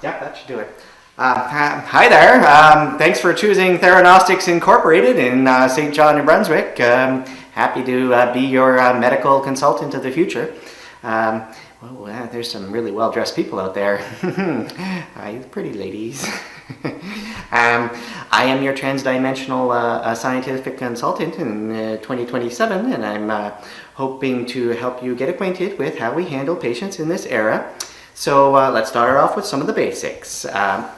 Yep, that should do it. Hi there. Thanks for choosing Theranostics Incorporated in St. John, New Brunswick. Happy to be your medical consultant of the future. There's some really well-dressed people out there. Hi, pretty ladies. I am your transdimensional scientific consultant in 2027, and I'm hoping to help you get acquainted with how we handle patients in this era. So let's start off with some of the basics.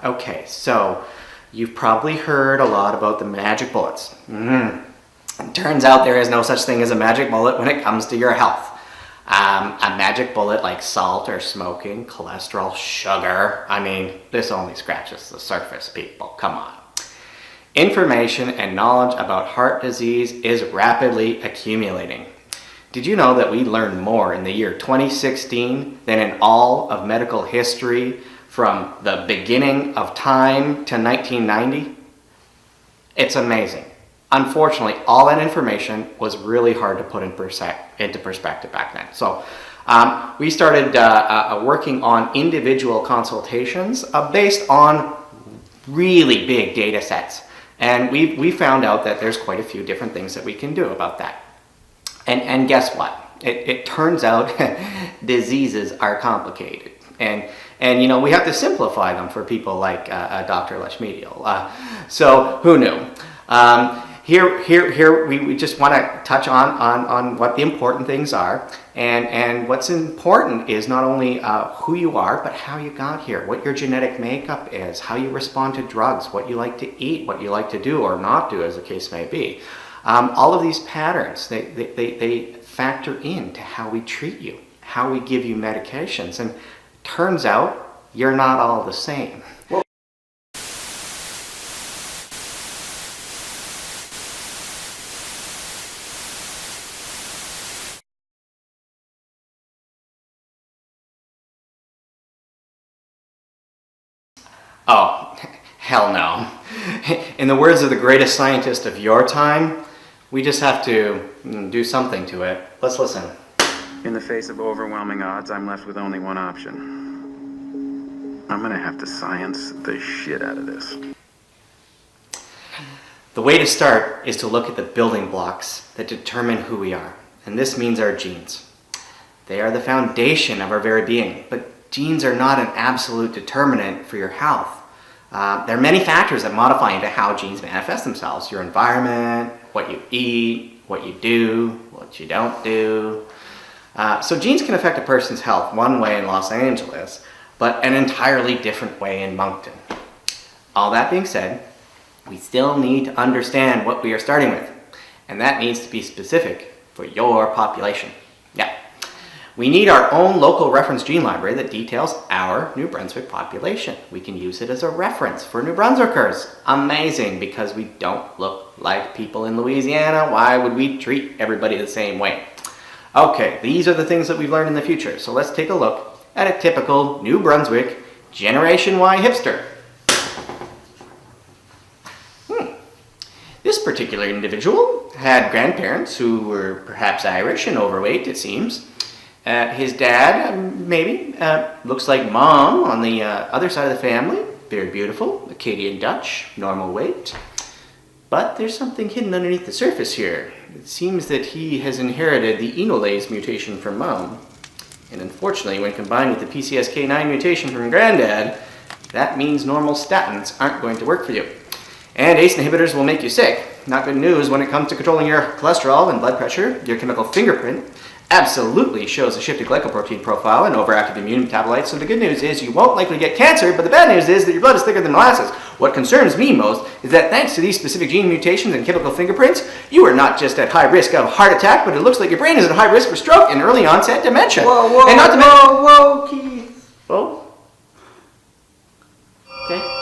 Okay, so you've probably heard a lot about the magic bullets. It turns out there is no such thing as a magic bullet when it comes to your health. A magic bullet like salt or smoking, cholesterol, sugar, I mean, this only scratches the surface, people, come on. Information and knowledge about heart disease is rapidly accumulating. Did you know that we learned more in the year 2016 than in all of medical history from the beginning of time to 1990? It's amazing. Unfortunately, all that information was really hard to put into perspective back then. So we started working on individual consultations based on really big data sets. And we found out that there's quite a few different things that we can do about that. And guess what? It turns out diseases are complicated. And you know, we have to simplify them for people like Dr. Leshmedial. So who knew? Here we just want to touch on what the important things are. And what's important is not only who you are, but how you got here, what your genetic makeup is, how you respond to drugs, what you like to eat, what you like to do or not do, as the case may be. All of these patterns, they factor into how we treat you, how we give you medications. And turns out you're not all the same. Oh, hell no. In the words of the greatest scientist of your time, we just have to do something to it. Let's listen. In the face of overwhelming odds, I'm left with only one option. I'm gonna have to science the shit out of this. The way to start is to look at the building blocks that determine who we are. And this means our genes. They are the foundation of our very being, but genes are not an absolute determinant for your health. There are many factors that modify into how genes manifest themselves. Your environment, what you eat, what you do, what you don't do. So genes can affect a person's health one way in Los Angeles, but an entirely different way in Moncton. All that being said, we still need to understand what we are starting with, and that needs to be specific for your population. Yeah. We need our own local reference gene library that details our New Brunswick population. We can use it as a reference for New Brunswickers. Amazing, because we don't look like people in Louisiana. Why would we treat everybody the same way? Okay, these are the things that we've learned in the future. So let's take a look at a typical New Brunswick Generation Y hipster. This particular individual had grandparents who were perhaps Irish and overweight, it seems. His dad, maybe, looks like mom on the other side of the family. Very beautiful, Acadian Dutch, normal weight. But there's something hidden underneath the surface here. It seems that he has inherited the enolase mutation from mom. And unfortunately, when combined with the PCSK9 mutation from granddad, that means normal statins aren't going to work for you. And ACE inhibitors will make you sick. Not good news when it comes to controlling your cholesterol and blood pressure. Your chemical fingerprint absolutely shows a shifted glycoprotein profile and overactive immune metabolites. So the good news is you won't likely get cancer, but the bad news is that your blood is thicker than molasses. What concerns me most is that thanks to these specific gene mutations and chemical fingerprints, you are not just at high risk of heart attack, but it looks like your brain is at high risk for stroke and early onset dementia. Whoa, Keith. Oh? Okay.